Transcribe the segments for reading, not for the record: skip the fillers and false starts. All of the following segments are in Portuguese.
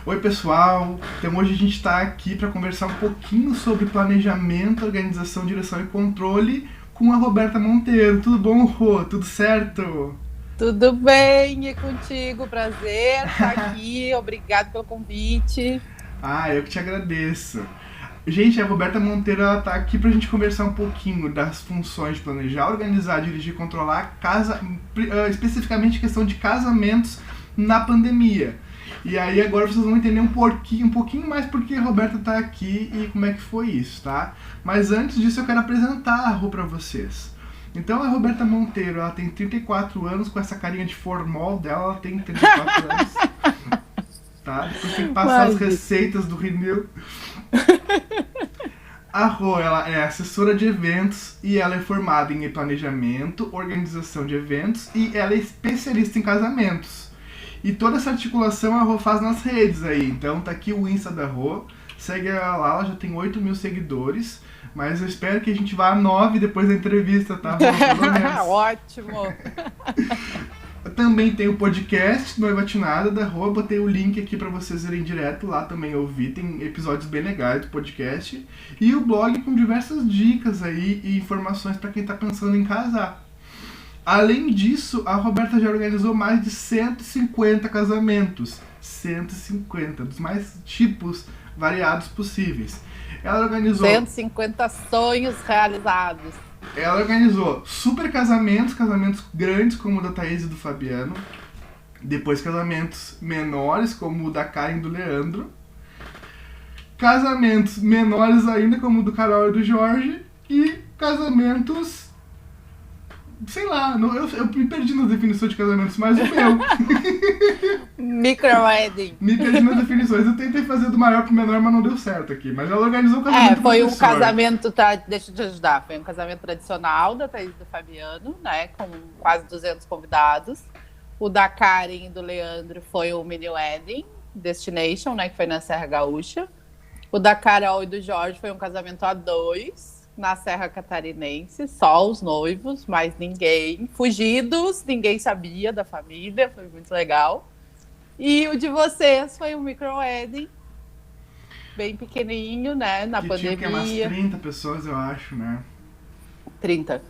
Oi, pessoal! Então hoje a gente está aqui para conversar um pouquinho sobre planejamento, organização, direção e controle com a Roberta Monteiro. Tudo bom, Rô? Tudo certo? Tudo bem, e contigo? Prazer estar aqui. Obrigado pelo convite. Eu que te agradeço. Gente, a Roberta Monteiro ela tá aqui pra gente conversar um pouquinho das funções de planejar, organizar, dirigir e controlar especificamente questão de casamentos na pandemia. E aí agora vocês vão entender um pouquinho mais porque a Roberta tá aqui e como é que foi isso, tá? Mas antes disso eu quero apresentar a Rô pra vocês. Então a Roberta Monteiro, ela tem 34 anos, com essa carinha de formol dela, ela tem 34 anos. Tá? Depois tem que passar as receitas do Rineu. A Rô, ela é assessora de eventos e ela é formada em planejamento, organização de eventos e ela é especialista em casamentos. E toda essa articulação a Rô faz nas redes aí. Então tá aqui o Insta da Rô. Segue ela lá, ela já tem 8 mil seguidores. Mas eu espero que a gente vá a 9 depois da entrevista, tá, Rô? Pelo menos. Ótimo! Também tem o podcast Noivatinada da Rô. Botei o link aqui pra vocês irem direto lá também ouvir. Tem episódios bem legais do podcast. E o blog com diversas dicas aí e informações pra quem tá pensando em casar. Além disso, a Roberta já organizou mais de 150 casamentos. 150, dos mais tipos variados possíveis. Ela organizou 150 sonhos realizados. Ela organizou super casamentos grandes como o da Thaís e do Fabiano. Depois casamentos menores como o da Karen e do Leandro. Casamentos menores ainda como o do Carol e do Jorge. E casamentos... sei lá, eu me perdi nas definições de casamentos, mas o meu. Micro-wedding. Me perdi nas definições. Eu tentei fazer do maior pro menor, mas não deu certo aqui. Mas ela organizou o casamento Foi do um casamento, deixa eu te ajudar, foi um casamento tradicional da Thaís e do Fabiano, né, com quase 200 convidados. O da Karen e do Leandro foi o mini wedding destination, né, que foi na Serra Gaúcha. O da Carol e do Jorge foi um casamento a 2, na Serra Catarinense, só os noivos, mais ninguém. Fugidos, ninguém sabia da família, foi muito legal. E o de vocês foi um micro-wedding, bem pequenininho, né, na pandemia. Tinha umas 30 pessoas, eu acho, né? 30.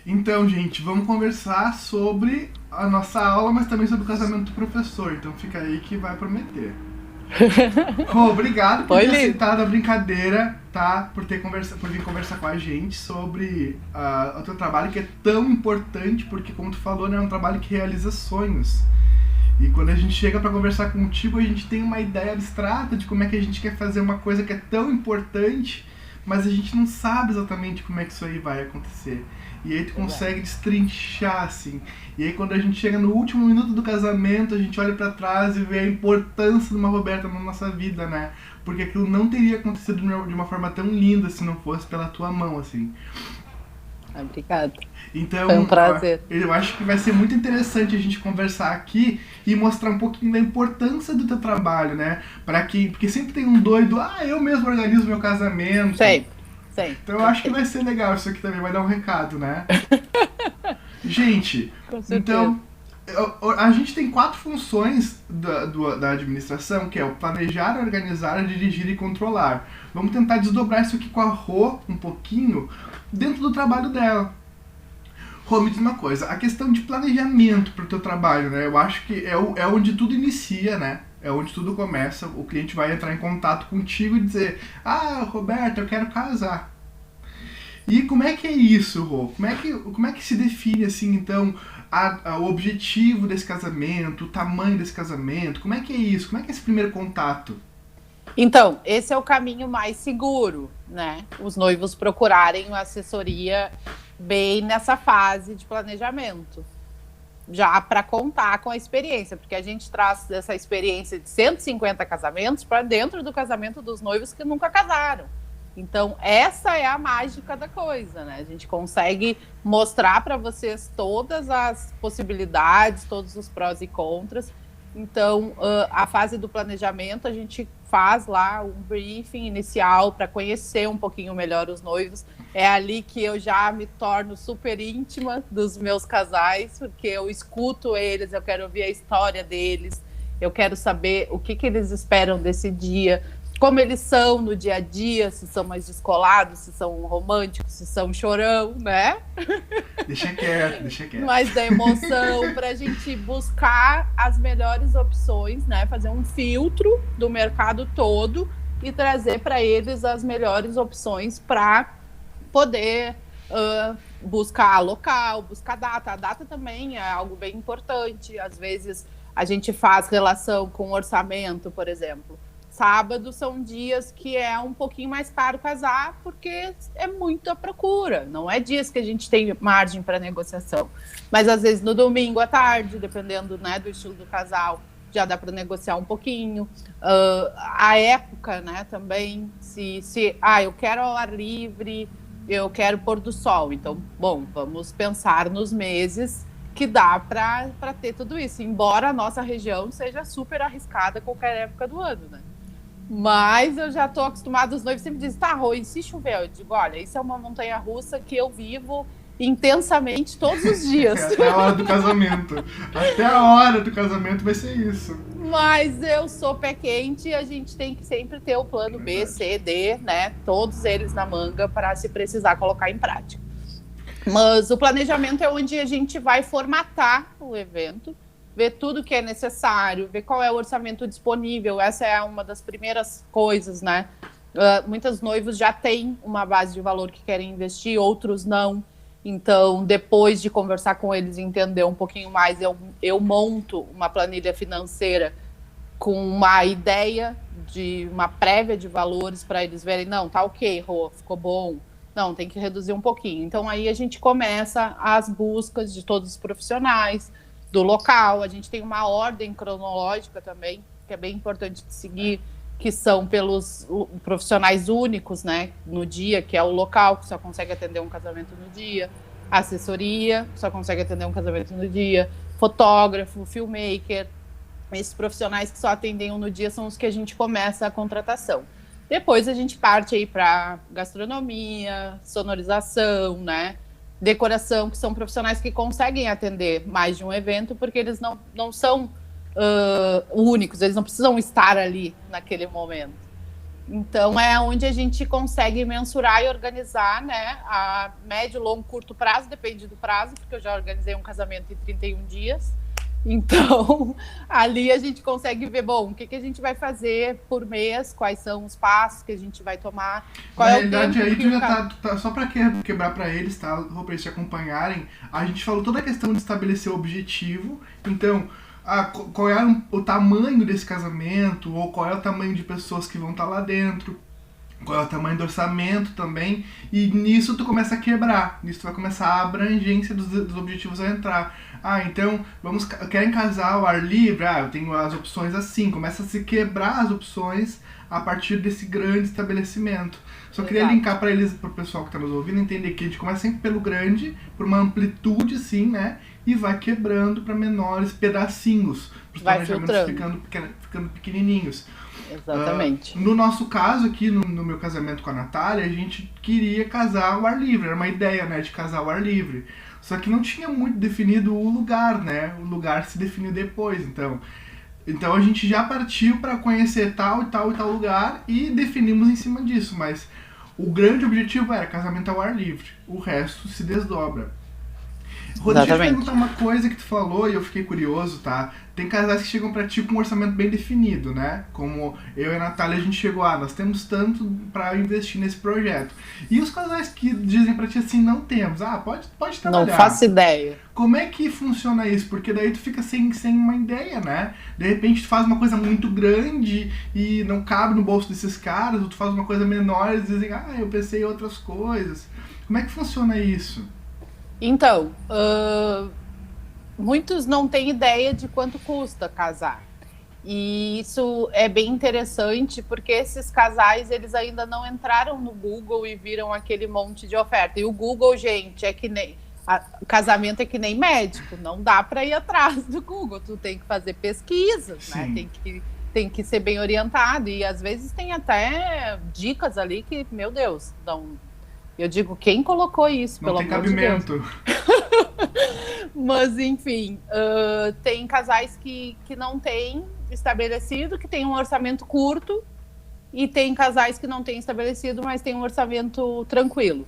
Então, gente, vamos conversar sobre a nossa aula, mas também sobre o casamento do professor. Então fica aí que vai prometer. Obrigado por ter aceitado a brincadeira, tá? Por vir conversar com a gente sobre o teu trabalho, que é tão importante, porque como tu falou, né, é um trabalho que realiza sonhos. E quando a gente chega pra conversar contigo, a gente tem uma ideia abstrata de como é que a gente quer fazer uma coisa que é tão importante, mas a gente não sabe exatamente como é que isso aí vai acontecer. E aí tu consegue destrinchar, assim. E aí quando a gente chega no último minuto do casamento, a gente olha pra trás e vê a importância de uma Roberta na nossa vida, né? Porque aquilo não teria acontecido de uma forma tão linda se não fosse pela tua mão, assim. Obrigada. Então, foi um prazer. Eu acho que vai ser muito interessante a gente conversar aqui e mostrar um pouquinho da importância do teu trabalho, né? Porque sempre tem um doido, eu mesmo organizo meu casamento. Sempre. Então eu acho que vai ser legal, isso aqui também vai dar um recado, né? Gente, então, a gente tem 4 funções da administração, que é o planejar, organizar, dirigir e controlar. Vamos tentar desdobrar isso aqui com a Rô um pouquinho dentro do trabalho dela. Rô, me diz uma coisa, a questão de planejamento para o teu trabalho, né? Eu acho que é onde tudo inicia, né? É onde tudo começa, o cliente vai entrar em contato contigo e dizer: Roberto, eu quero casar. E como é que é isso, Rô? Como é que se define, assim, então, o objetivo desse casamento, o tamanho desse casamento? Como é que é isso? Como é que é esse primeiro contato? Então, esse é o caminho mais seguro, né? Os noivos procurarem uma assessoria bem nessa fase de planejamento, já para contar com a experiência, porque a gente traz essa experiência de 150 casamentos para dentro do casamento dos noivos que nunca casaram. Então, essa é a mágica da coisa, né? A gente consegue mostrar para vocês todas as possibilidades, todos os prós e contras. Então, a fase do planejamento, a gente faz lá um briefing inicial para conhecer um pouquinho melhor os noivos. É ali que eu já me torno super íntima dos meus casais, porque eu escuto eles, eu quero ouvir a história deles, eu quero saber o que eles esperam desse dia, como eles são no dia a dia, se são mais descolados, se são românticos, se são chorão, né? Deixa quieto, deixa quieto. Mais da emoção, para a gente buscar as melhores opções, né? Fazer um filtro do mercado todo e trazer para eles as melhores opções para poder buscar local, buscar data. A data também é algo bem importante. Às vezes a gente faz relação com orçamento, por exemplo. Sábado são dias que é um pouquinho mais caro casar, porque é muita procura. Não é dias que a gente tem margem para negociação. Mas às vezes no domingo à tarde, dependendo, né, do estilo do casal, já dá para negociar um pouquinho. A época, né, também. Eu quero ao ar livre, eu quero pôr do sol. Então, bom, vamos pensar nos meses que dá para ter tudo isso. Embora a nossa região seja super arriscada qualquer época do ano, né? Mas eu já estou acostumada, os noivos sempre dizem, tá, Rô, e se chover? Eu digo, olha, isso é uma montanha-russa que eu vivo intensamente todos os dias. Até a hora do casamento. Até a hora do casamento vai ser isso. Mas eu sou pé quente e a gente tem que sempre ter o plano B, C, D, né? Todos eles na manga para se precisar colocar em prática. Mas o planejamento é onde a gente vai formatar o evento, ver tudo que é necessário, ver qual é o orçamento disponível. Essa é uma das primeiras coisas, né? Muitos noivos já têm uma base de valor que querem investir, outros não. Então, depois de conversar com eles e entender um pouquinho mais, eu monto uma planilha financeira com uma ideia de uma prévia de valores para eles verem, não, tá ok, Rô, ficou bom. Não, tem que reduzir um pouquinho. Então, aí a gente começa as buscas de todos os profissionais, do local. A gente tem uma ordem cronológica também, que é bem importante de seguir, que são pelos profissionais únicos, né, no dia, que é o local, que só consegue atender um casamento no dia, a assessoria, que só consegue atender um casamento no dia, fotógrafo, filmmaker. Esses profissionais que só atendem um no dia são os que a gente começa a contratação. Depois a gente parte aí para gastronomia, sonorização, né, decoração, que são profissionais que conseguem atender mais de um evento, porque eles não são únicos, eles não precisam estar ali naquele momento. Então é onde a gente consegue mensurar e organizar, né, a médio, longo, curto prazo, depende do prazo, porque eu já organizei um casamento em 31 dias. Então, ali a gente consegue ver, bom, o que a gente vai fazer por mês, quais são os passos que a gente vai tomar, qual Na é o realidade, tempo aí que tu já tá só para quebrar para eles, tá? Para eles te acompanharem. A gente falou toda a questão de estabelecer o objetivo. Então, qual é o tamanho desse casamento, ou qual é o tamanho de pessoas que vão estar lá dentro, qual é o tamanho do orçamento também, e nisso tu começa a quebrar, nisso tu vai começar a abrangência dos objetivos a entrar. Então, querem casar ao ar livre? Eu tenho as opções assim, começa a se quebrar as opções a partir desse grande estabelecimento. Só queria linkar para eles, para o pessoal que está nos ouvindo, entender que a gente começa sempre pelo grande, por uma amplitude, sim, né? E vai quebrando para menores pedacinhos, para os planejamentos ficando pequenininhos. Exatamente. No nosso caso aqui, no meu casamento com a Natália, a gente queria casar ao ar livre, era uma ideia, né, de casar ao ar livre. Só que não tinha muito definido o lugar, né? O lugar se definiu depois, então a gente já partiu para conhecer tal e tal e tal lugar e definimos em cima disso, mas o grande objetivo era casamento ao ar livre, o resto se desdobra. Rô, deixa eu te perguntar uma coisa que tu falou e eu fiquei curioso, tá? Tem casais que chegam pra ti com um orçamento bem definido, né? Como eu e a Natália, a gente chegou, nós temos tanto pra investir nesse projeto. E os casais que dizem pra ti assim, não temos, pode trabalhar. Não faço ideia. Como é que funciona isso? Porque daí tu fica sem uma ideia, né? De repente tu faz uma coisa muito grande e não cabe no bolso desses caras, ou tu faz uma coisa menor e eles dizem, eu pensei em outras coisas. Como é que funciona isso? Então, muitos não têm ideia de quanto custa casar. E isso é bem interessante, porque esses casais, eles ainda não entraram no Google e viram aquele monte de oferta. E o Google, gente, é que nem... casamento é que nem médico, não dá para ir atrás do Google. Tu tem que fazer pesquisas, né? Tem que ser bem orientado. E às vezes tem até dicas ali que, meu Deus, não... Eu digo, quem colocou isso, pelo amor de Deus? Não tem cabimento. Mas, enfim, tem casais que não têm estabelecido, que tem um orçamento curto, e tem casais que não têm estabelecido, mas tem um orçamento tranquilo.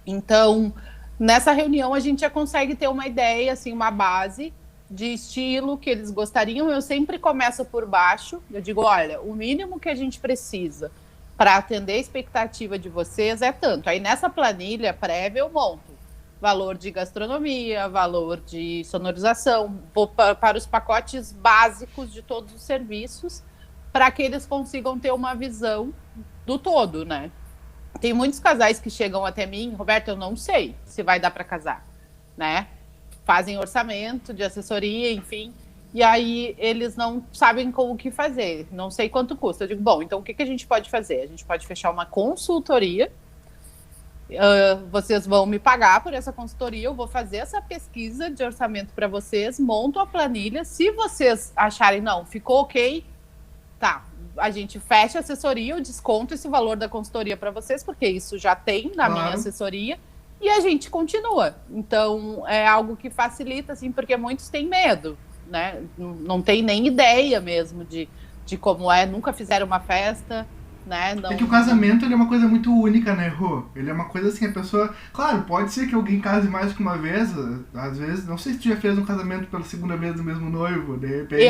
Então, nessa reunião, a gente já consegue ter uma ideia, assim, uma base de estilo que eles gostariam. Eu sempre começo por baixo. Eu digo, olha, o mínimo que a gente precisa para atender a expectativa de vocês é tanto. Aí, nessa planilha prévia, eu monto valor de gastronomia, valor de sonorização, para os pacotes básicos de todos os serviços, para que eles consigam ter uma visão do todo, né? Tem muitos casais que chegam até mim, Roberto, eu não sei se vai dar para casar, né? Fazem orçamento de assessoria, enfim, e aí eles não sabem o que fazer, não sei quanto custa. Eu digo, bom, então o que a gente pode fazer? A gente pode fechar uma consultoria, vocês vão me pagar por essa consultoria, eu vou fazer essa pesquisa de orçamento para vocês, monto a planilha, se vocês acharem, não, ficou ok, tá, a gente fecha a assessoria, eu desconto esse valor da consultoria para vocês, porque isso já tem na minha assessoria, e a gente continua. Então, é algo que facilita, assim, porque muitos têm medo, né? Não tem nem ideia mesmo de como é, nunca fizeram uma festa, né? Não... É que o casamento ele é uma coisa muito única, né, Rô? Ele é uma coisa assim, a pessoa... Claro, pode ser que alguém case mais que uma vez, às vezes... Não sei se tu já fez um casamento pela segunda vez do mesmo noivo, de repente...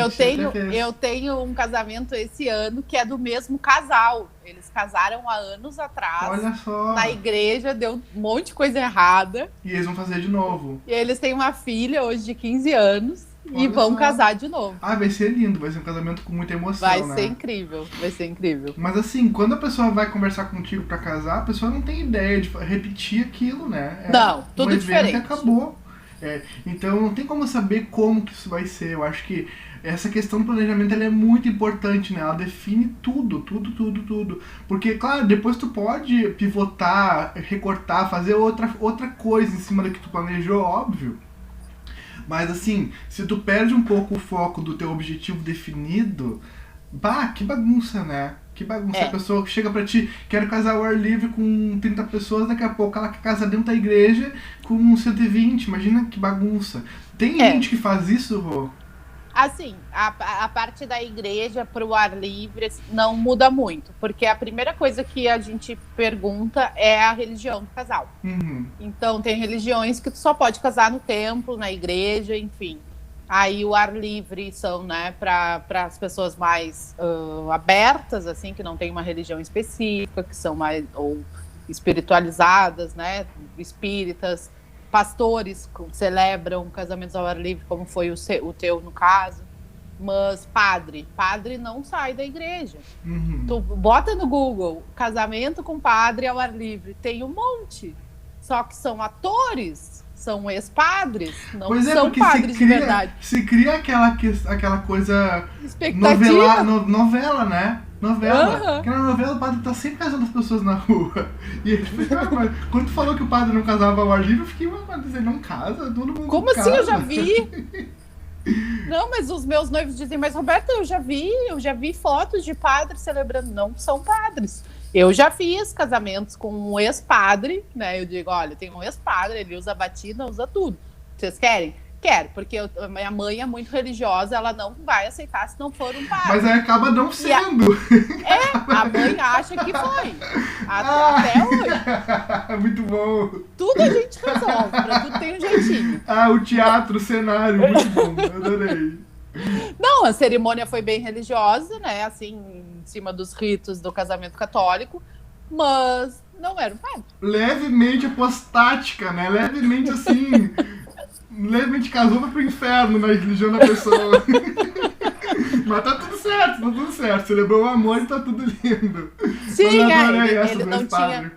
Eu tenho um casamento esse ano que é do mesmo casal. Eles casaram há anos atrás. Olha só! Na igreja, deu um monte de coisa errada. E eles vão fazer de novo. E eles têm uma filha hoje de 15 anos. E Olha vão só. casar de novo. Ah, vai ser lindo, vai ser um casamento com muita emoção, vai né? ser incrível, vai ser incrível. Mas assim, quando a pessoa vai conversar contigo pra casar, a pessoa não tem ideia de repetir aquilo, né? Não, tudo um diferente. evento que acabou. Então não tem como saber como que isso vai ser. Eu acho que essa questão do planejamento ela é muito importante, né? Ela define tudo. Porque, claro, depois tu pode pivotar, recortar, fazer outra coisa em cima do que tu planejou, óbvio. Mas assim, se tu perde um pouco o foco do teu objetivo definido, que bagunça, né? Que bagunça. A pessoa chega pra ti, quero casar ao ar livre com 30 pessoas, daqui a pouco ela quer casar dentro da igreja com 120, imagina que bagunça. Tem gente que faz isso, Rô? Assim, a parte da igreja para o ar livre não muda muito, porque a primeira coisa que a gente pergunta é a religião do casal. Uhum. Então, tem religiões que tu só pode casar no templo, na igreja, enfim. Aí o ar livre são, né, para as pessoas mais abertas, assim, que não tem uma religião específica, que são mais ou espiritualizadas, né, espíritas. Pastores celebram casamentos ao ar livre, como foi o teu no caso. Mas padre não sai da igreja. Uhum. Tu bota no Google, casamento com padre ao ar livre, tem um monte. Só que são atores, são ex-padres, não são padres de verdade. Se cria aquela coisa... Expectativa. Novela, né? Novela. Uhum. Porque na novela o padre tá sempre casando as pessoas na rua. E ele fica, mas quando tu falou que o padre não casava ao ar livre, eu fiquei, mas ele não casa, todo mundo Como casa. assim? Eu já vi. Não, mas os meus noivos dizem, mas Roberto, eu já vi fotos de padres celebrando. Não são padres. Eu já fiz casamentos com um ex-padre, né? Eu digo, olha, tem um ex-padre, ele usa batina, usa tudo. Vocês querem? Quero, porque minha mãe é muito religiosa, ela não vai aceitar se não for um padre. Mas aí acaba não sendo. A mãe acha que foi. Até hoje. Muito bom. Tudo a gente resolve, pra tudo tem um jeitinho. O teatro, o cenário, muito bom, eu adorei. Não, a cerimônia foi bem religiosa, né, assim, em cima dos ritos do casamento católico, mas não era um padre. Levemente apostática, né, levemente assim... Levemente casou vai pro inferno na religião da pessoa. Mas tá tudo certo. Celebrou o amor e tá tudo lindo. Sim, ele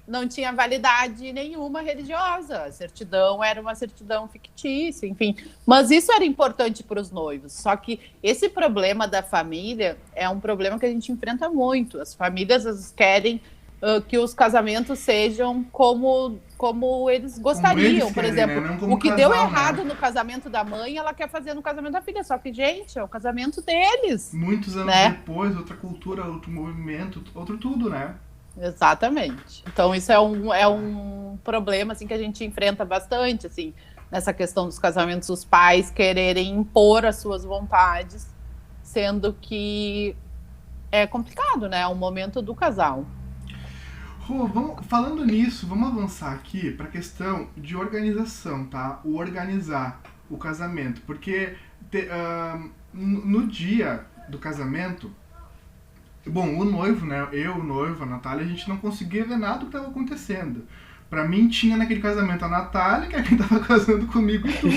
não tinha validade nenhuma religiosa. A certidão era uma certidão fictícia, enfim. Mas isso era importante para os noivos. Só que esse problema da família é um problema que a gente enfrenta muito. As famílias às vezes querem que os casamentos sejam como eles gostariam, por exemplo. Né? O que deu errado no casamento da mãe, ela quer fazer no casamento da filha. Só que, gente, é o casamento deles. Muitos anos depois, outra cultura, outro movimento, outro tudo, né? Exatamente. Então, isso é um problema assim, que a gente enfrenta bastante, assim, nessa questão dos casamentos, os pais quererem impor as suas vontades sendo que é complicado, né? É o momento do casal. Rô, falando nisso, vamos avançar aqui para a questão de organização, tá? O organizar o casamento, porque no dia do casamento, bom, o noivo, né? Eu, o noivo, a Natália, a gente não conseguia ver nada do que estava acontecendo. Pra mim, tinha naquele casamento a Natália, que é quem tava casando comigo e tu,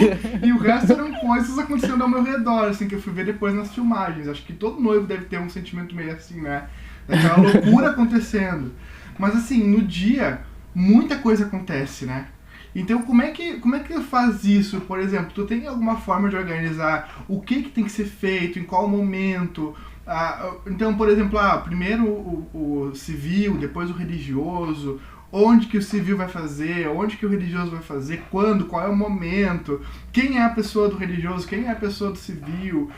e o resto eram coisas acontecendo ao meu redor, assim, que eu fui ver depois nas filmagens. Acho que todo noivo deve ter um sentimento meio assim, né? Daquela loucura acontecendo. Mas, assim, no dia, muita coisa acontece, né? Então, como é que faz isso? Por exemplo, tu tem alguma forma de organizar o que tem que ser feito, em qual momento? Então, por exemplo, primeiro o civil, depois o religioso, onde que o civil vai fazer, onde que o religioso vai fazer, quando, qual é o momento, quem é a pessoa do religioso, quem é a pessoa do civil,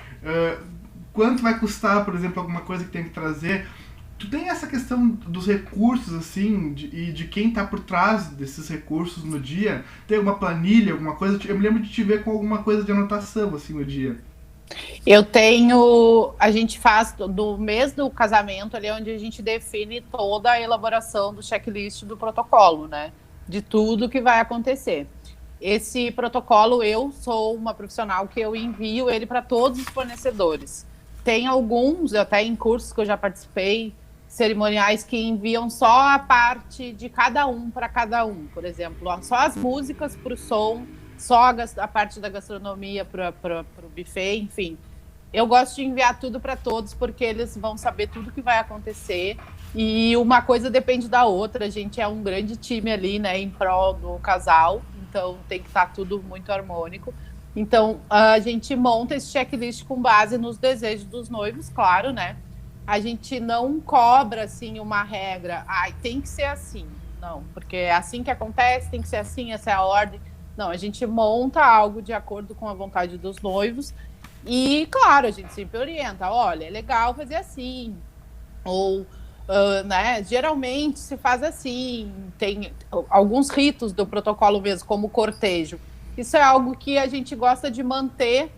quanto vai custar, por exemplo, alguma coisa que tem que trazer. Tu tem essa questão dos recursos, assim, e de quem tá por trás desses recursos no dia? Tem alguma planilha, alguma coisa? Eu me lembro de te ver com alguma coisa de anotação, assim, no dia. Eu tenho... A gente faz do mês do casamento ali, onde a gente define toda a elaboração do checklist do protocolo, né? De tudo que vai acontecer. Esse protocolo, eu sou uma profissional que eu envio ele para todos os fornecedores. Tem alguns, até em cursos que eu já participei, cerimoniais que enviam só a parte de cada um para cada um. Por exemplo, só as músicas para o som, só a parte da gastronomia para o buffet, enfim. Eu gosto de enviar tudo para todos, porque eles vão saber tudo que vai acontecer. E uma coisa depende da outra. A gente é um grande time ali, né, em prol do casal. Então tem que estar tudo muito harmônico. Então a gente monta esse checklist com base nos desejos dos noivos, claro, né? A gente não cobra, assim, uma regra. Tem que ser assim. Não, porque é assim que acontece, tem que ser assim, essa é a ordem. Não, a gente monta algo de acordo com a vontade dos noivos. E, claro, a gente sempre orienta. Olha, é legal fazer assim. Ou, né, geralmente se faz assim. Tem alguns ritos do protocolo mesmo, como o cortejo. Isso é algo que a gente gosta de manter,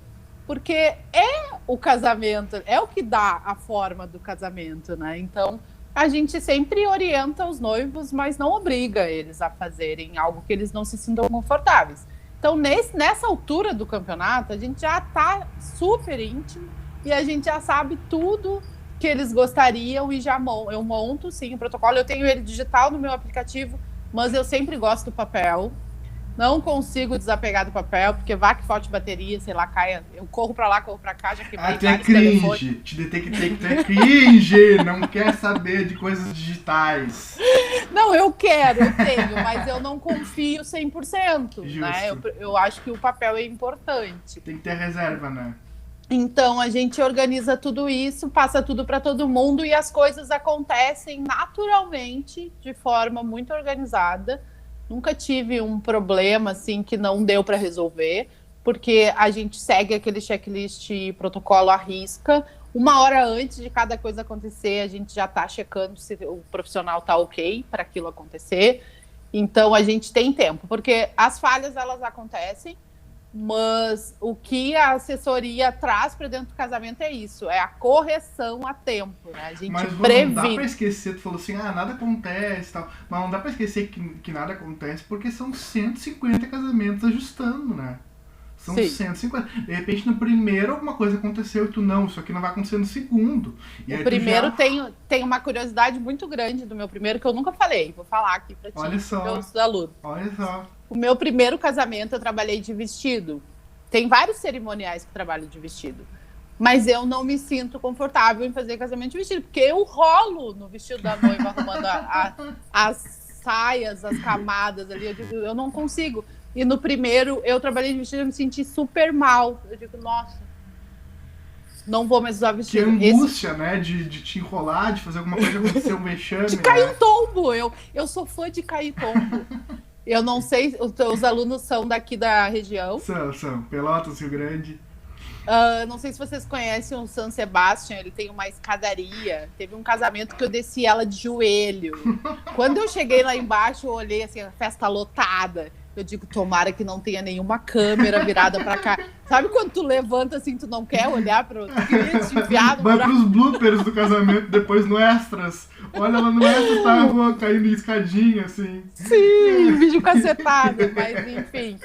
porque é o casamento, é o que dá a forma do casamento, né? Então, a gente sempre orienta os noivos, mas não obriga eles a fazerem algo que eles não se sintam confortáveis. Então, nessa altura do campeonato, a gente já está super íntimo e a gente já sabe tudo que eles gostariam e eu monto, sim, o protocolo. Eu tenho ele digital no meu aplicativo, mas eu sempre gosto do papel. Não consigo desapegar do papel, porque vá que falte bateria, sei lá, caia. Eu corro pra lá, corro pra cá, já quebrei vários telefones. Te detectei que tu é cringe, não quer saber de coisas digitais. Não, eu tenho, mas eu não confio 100%, né? Eu acho que o papel é importante. Tem que ter reserva, né? Então, a gente organiza tudo isso, passa tudo para todo mundo e as coisas acontecem naturalmente, de forma muito organizada. Nunca tive um problema assim que não deu para resolver, porque a gente segue aquele checklist protocolo à risca. Uma hora antes de cada coisa acontecer, a gente já está checando se o profissional está ok para aquilo acontecer. Então, a gente tem tempo, porque as falhas, elas acontecem, mas o que a assessoria traz para dentro do casamento é isso, é a correção a tempo, né? A gente previne. Não dá para esquecer, tu falou assim, nada acontece, tal, mas não dá para esquecer que nada acontece, porque são 150 casamentos ajustando, né? São Sim. 150. De repente, no primeiro, alguma coisa aconteceu e tu não, isso aqui não vai acontecer no segundo. E o primeiro tem uma curiosidade muito grande do meu primeiro, que eu nunca falei. Vou falar aqui pra ti, olha só, meus alunos. Olha só. O meu primeiro casamento, eu trabalhei de vestido. Tem vários cerimoniais que trabalham de vestido. Mas eu não me sinto confortável em fazer casamento de vestido, porque eu rolo no vestido da noiva, arrumando as saias, as camadas ali. Eu digo, eu não consigo. E no primeiro, eu trabalhei de vestido e me senti super mal. Eu digo, nossa, não vou mais usar vestido. Que angústia, né? De te enrolar, de fazer alguma coisa acontecer, um vexame. De cair um tombo. Eu sou fã de cair tombo. Eu não sei, os alunos são daqui da região. São. Pelotas, Rio Grande. Não sei se vocês conhecem o San Sebastian, ele tem uma escadaria. Teve um casamento que eu desci ela de joelho. Quando eu cheguei lá embaixo, eu olhei assim, a festa lotada. Eu digo, tomara que não tenha nenhuma câmera virada pra cá. Sabe quando tu levanta assim, tu não quer olhar pra... Tu queria te enfiar no Vai buraco. pros bloopers do casamento, depois no extras. Olha lá no extras, tá a avó caindo em escadinha, assim. Sim, vídeo cacetado, mas enfim.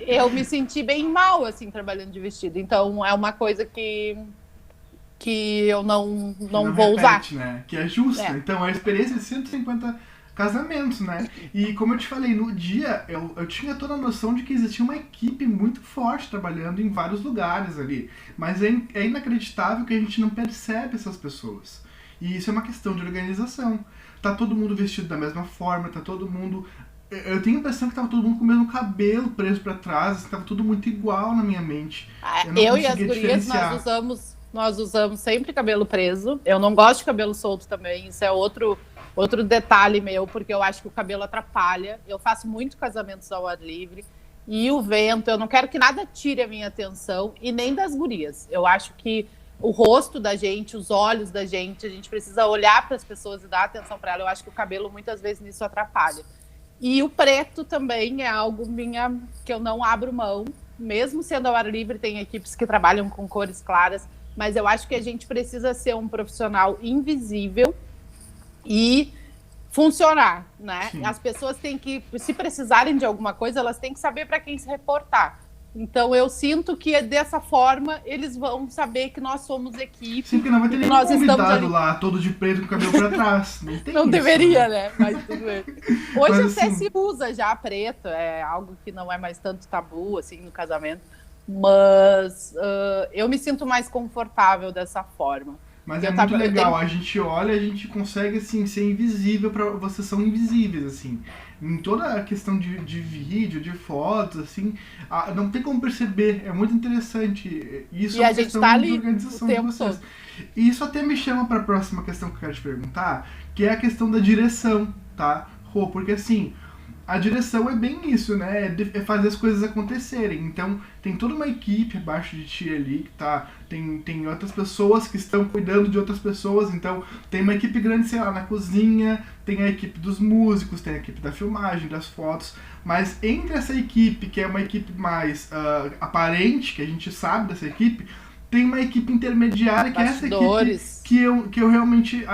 Eu me senti bem mal, assim, trabalhando de vestido. Então, é uma coisa que eu não vou repete, usar. Né? Que é justa. É. Então, a experiência de 150 casamentos, né? E como eu te falei, no dia eu tinha toda a noção de que existia uma equipe muito forte trabalhando em vários lugares ali. Mas é inacreditável que a gente não percebe essas pessoas. E isso é uma questão de organização. Tá todo mundo vestido da mesma forma, tá todo mundo... Eu tenho a impressão que tava todo mundo com o mesmo cabelo preso pra trás, assim, tava tudo muito igual na minha mente. Eu e as gurias, nós usamos sempre cabelo preso. Eu não gosto de cabelo solto também, isso é outro detalhe meu, porque eu acho que o cabelo atrapalha. Eu faço muito casamentos ao ar livre. E o vento, eu não quero que nada tire a minha atenção, e nem das gurias. Eu acho que o rosto da gente, os olhos da gente, a gente precisa olhar para as pessoas e dar atenção para elas. Eu acho que o cabelo muitas vezes nisso atrapalha. E o preto também é algo que eu não abro mão. Mesmo sendo ao ar livre, tem equipes que trabalham com cores claras, mas eu acho que a gente precisa ser um profissional invisível e funcionar, né? Sim. As pessoas têm que, se precisarem de alguma coisa, elas têm que saber para quem se reportar. Então eu sinto que dessa forma eles vão saber que nós somos equipe. Sim, porque não vai ter nenhum convidado lá, todo de preto com o cabelo pra trás. Não tem não isso, deveria, né? Mas tudo bem. Hoje mas, até assim, se usa já preto, é algo que não é mais tanto tabu assim no casamento. Mas eu me sinto mais confortável dessa forma. Mas é muito legal, a gente olha, a gente consegue assim, ser invisível, vocês são invisíveis, assim. Em toda a questão de vídeo, de fotos, assim, não tem como perceber, é muito interessante. Isso e é uma a gente questão tá de ali organização o de tempo vocês. todo. E isso até me chama para a próxima questão que eu quero te perguntar, que é a questão da direção, tá? Rô, porque assim, a direção é bem isso, né? É fazer as coisas acontecerem. Então, tem toda uma equipe abaixo de ti ali, que tá... Tem outras pessoas que estão cuidando de outras pessoas. Então, tem uma equipe grande, sei lá, na cozinha, tem a equipe dos músicos, tem a equipe da filmagem, das fotos. Mas entre essa equipe, que é uma equipe mais aparente, que a gente sabe dessa equipe, tem uma equipe intermediária, que é essa equipe que eu realmente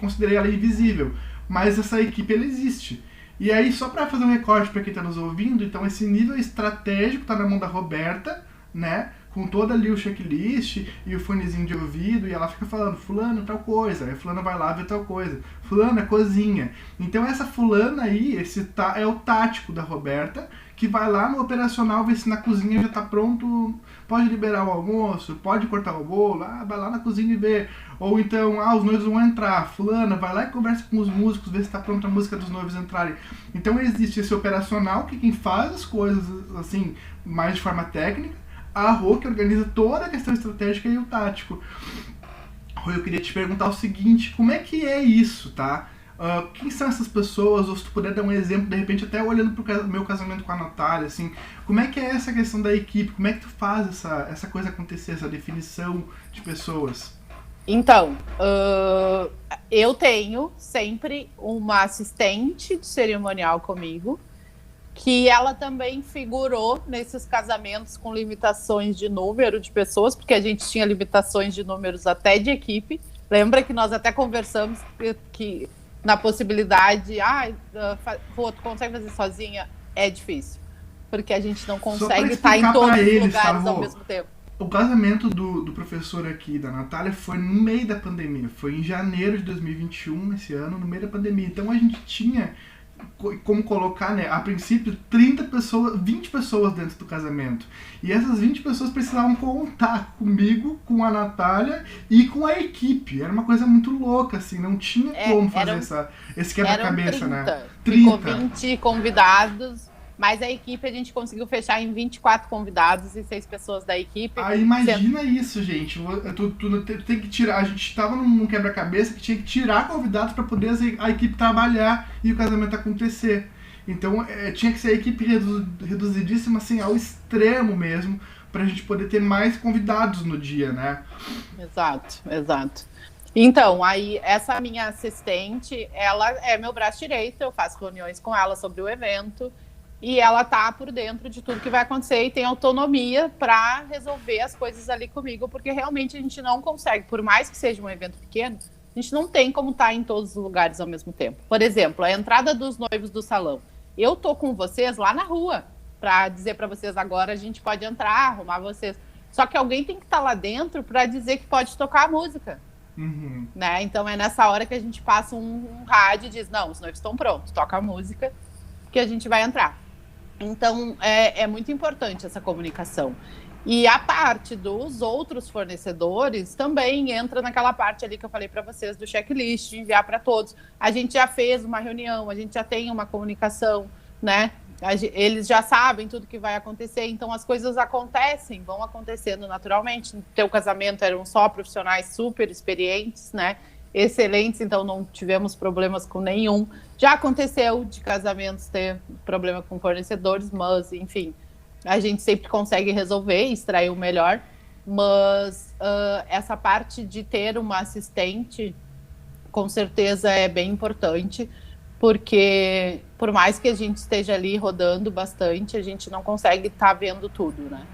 considerei ela invisível. Mas essa equipe, ela existe. E aí, só para fazer um recorte para quem está nos ouvindo, então esse nível estratégico está na mão da Roberta, né? Com todo ali o checklist e o fonezinho de ouvido, e ela fica falando, fulano, tal coisa, aí fulano vai lá ver tal coisa, fulano é cozinha. Então essa fulana aí, é o tático da Roberta, que vai lá no operacional ver se na cozinha já está pronto, pode liberar o almoço, pode cortar o bolo, vai lá na cozinha e vê. Ou então, os noivos vão entrar, fulana, vai lá e conversa com os músicos, vê se está pronta a música dos noivos entrarem. Então existe esse operacional, que quem faz as coisas assim, mais de forma técnica, a Rô, que organiza toda a questão estratégica, e o tático. Rô, eu queria te perguntar o seguinte, como é que é isso, tá? Quem são essas pessoas, ou se tu puder dar um exemplo, de repente até olhando pro meu casamento com a Natália, assim, como é que é essa questão da equipe, como é que tu faz essa coisa acontecer, essa definição de pessoas? Então, eu tenho sempre uma assistente de cerimonial comigo, que ela também figurou nesses casamentos com limitações de número de pessoas, porque a gente tinha limitações de números até de equipe. Lembra que nós até conversamos que na possibilidade, tu consegue fazer sozinha? É difícil, porque a gente não consegue estar em todos os lugares ao mesmo tempo. O casamento do professor aqui, da Natália, foi no meio da pandemia, foi em janeiro de 2021, esse ano, no meio da pandemia. Então a gente tinha como colocar, né, a princípio 20 pessoas dentro do casamento. E essas 20 pessoas precisavam contar comigo, com a Natália e com a equipe. Era uma coisa muito louca, assim, não tinha como fazer esse quebra-cabeça, né? 30. Ficou 20 convidados, mas a equipe a gente conseguiu fechar em 24 convidados e 6 pessoas da equipe. Imagina isso, gente. Tu tem que tirar. A gente estava num quebra-cabeça que tinha que tirar convidados para poder a equipe trabalhar e o casamento acontecer. Então tinha que ser a equipe reduzidíssima, assim, ao extremo mesmo, pra gente poder ter mais convidados no dia, né? Exato. Então, aí essa minha assistente, ela é meu braço direito, eu faço reuniões com ela sobre o evento. e ela tá por dentro de tudo que vai acontecer e tem autonomia para resolver as coisas ali comigo, porque realmente a gente não consegue, por mais que seja um evento pequeno, a gente não tem como estar em todos os lugares ao mesmo tempo. Por exemplo, a entrada dos noivos do salão. Eu tô com vocês lá na rua para dizer para vocês agora a gente pode entrar, arrumar vocês. Só que alguém tem que estar lá dentro para dizer que pode tocar a música. Uhum. Né? Então é nessa hora que a gente passa um rádio e diz, não, os noivos estão prontos, toca a música que a gente vai entrar. Então é muito importante essa comunicação. E a parte dos outros fornecedores também entra naquela parte ali que eu falei para vocês do checklist, enviar para todos. A gente já fez uma reunião, a gente já tem uma comunicação, né? Eles já sabem tudo que vai acontecer, então as coisas acontecem, vão acontecendo naturalmente. No teu casamento eram só profissionais super experientes, né? Excelentes, então não tivemos problemas com nenhum. Já aconteceu de casamentos ter problema com fornecedores, mas enfim, a gente sempre consegue resolver, extrair o melhor. Mas essa parte de ter uma assistente, com certeza é bem importante, porque por mais que a gente esteja ali rodando bastante, a gente não consegue estar vendo tudo, né?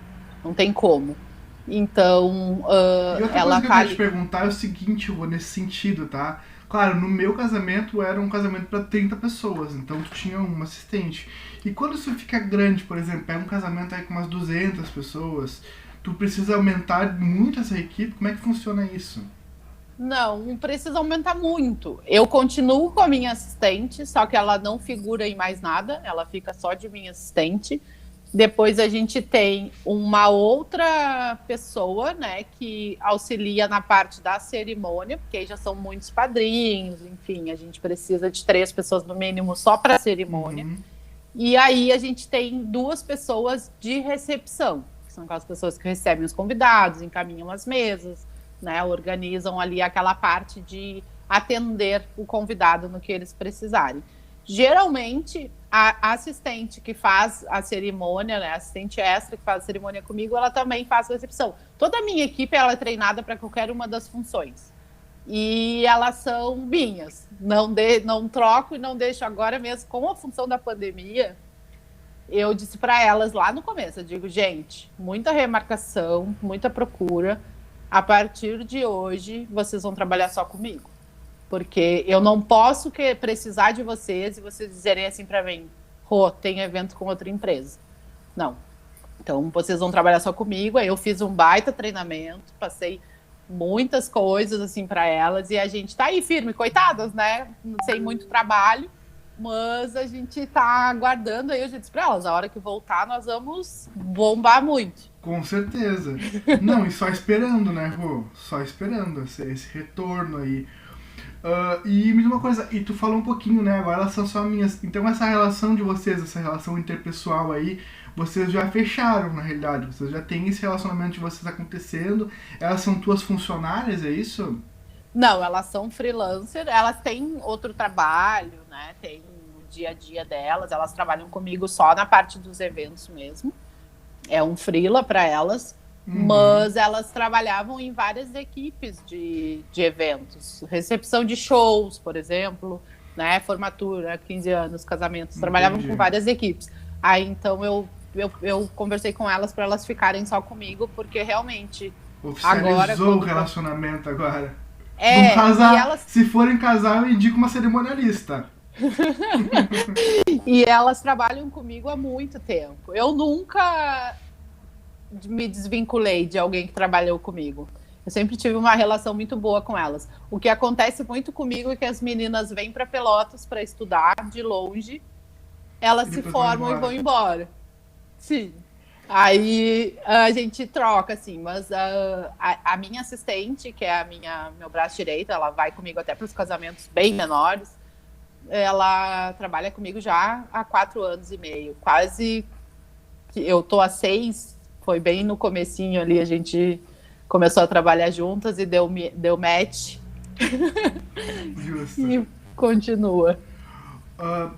Não tem como. Então, e outra ela coisa que eu queria te perguntar é o seguinte, Rô, nesse sentido, tá? Claro, no meu casamento era um casamento para 30 pessoas, então tu tinha uma assistente. E quando isso fica grande, por exemplo, pega um casamento aí com umas 200 pessoas, tu precisa aumentar muito essa equipe, como é que funciona isso? Não precisa aumentar muito. Eu continuo com a minha assistente, só que ela não figura em mais nada, ela fica só de minha assistente. Depois a gente tem uma outra pessoa, né, que auxilia na parte da cerimônia, porque aí já são muitos padrinhos, enfim, a gente precisa de 3 pessoas no mínimo só para a cerimônia. Uhum. E aí a gente tem 2 pessoas de recepção, que são aquelas pessoas que recebem os convidados, encaminham as mesas, né, organizam ali aquela parte de atender o convidado no que eles precisarem. Geralmente, a assistente que faz a cerimônia, né, a assistente extra que faz a cerimônia comigo, ela também faz a recepção. Toda a minha equipe ela é treinada para qualquer uma das funções. E elas são minhas. Não troco e não deixo agora mesmo. Com a função da pandemia, eu disse para elas lá no começo, eu digo, gente, muita remarcação, muita procura. A partir de hoje, vocês vão trabalhar só comigo. Porque eu não posso precisar de vocês e vocês dizerem assim para mim, Rô, tem evento com outra empresa. Não. Então, vocês vão trabalhar só comigo. Aí eu fiz um baita treinamento, passei muitas coisas assim para elas e a gente tá aí firme, coitadas, né? Sem muito trabalho, mas a gente tá aguardando aí, eu já disse para elas, a hora que voltar nós vamos bombar muito. Com certeza. Não, e só esperando, né, Rô? Só esperando esse retorno aí. E me diz uma coisa, e tu falou um pouquinho, né, agora elas são só minhas, então essa relação de vocês, essa relação interpessoal aí, vocês já fecharam na realidade, vocês já têm esse relacionamento de vocês acontecendo, elas são tuas funcionárias, é isso? Não, elas são freelancer, elas têm outro trabalho, né, tem o dia a dia delas, elas trabalham comigo só na parte dos eventos mesmo, é um freela para elas. Mas elas trabalhavam em várias equipes de eventos. Recepção de shows, por exemplo, né? Formatura, 15 anos, casamentos. Trabalhavam com várias equipes. Aí, então, eu conversei com elas para elas ficarem só comigo, porque realmente... Oficializou o relacionamento agora. É, casar, e elas... Se forem casar, eu indico uma cerimonialista. E elas trabalham comigo há muito tempo. Eu nunca... me desvinculei de alguém que trabalhou comigo. Eu sempre tive uma relação muito boa com elas. O que acontece muito comigo é que as meninas vêm para Pelotas para estudar de longe, elas se formam e vão embora. Sim. Aí a gente troca, assim, mas a minha assistente, que é meu braço direito, ela vai comigo até para os casamentos bem menores, ela trabalha comigo já há 4 anos e meio. Quase, eu tô há 6. Foi bem no comecinho ali, a gente começou a trabalhar juntas e deu match. Justo. E continua.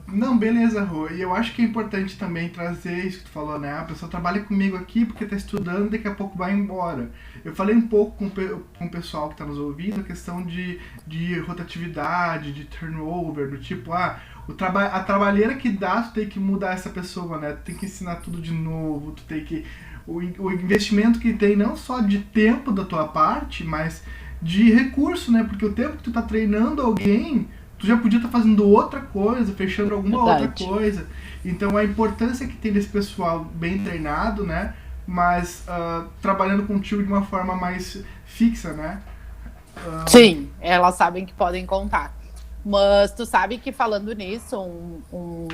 Não, beleza, Rô. E eu acho que é importante também trazer isso que tu falou, né? A pessoa trabalha comigo aqui porque tá estudando e daqui a pouco vai embora. Eu falei um pouco com o pessoal que tá nos ouvindo a questão de rotatividade, de turnover, do tipo, a trabalheira que dá, tu tem que mudar essa pessoa, né? Tu tem que ensinar tudo de novo, tu tem que... O investimento que tem não só de tempo da tua parte, mas de recurso, né? Porque o tempo que tu tá treinando alguém, tu já podia estar fazendo outra coisa, fechando alguma Verdade. outra coisa. Então a importância que tem desse pessoal bem treinado, né? Mas trabalhando contigo de uma forma mais fixa, né? Sim, elas sabem que podem contar. Mas tu sabe que falando nisso, um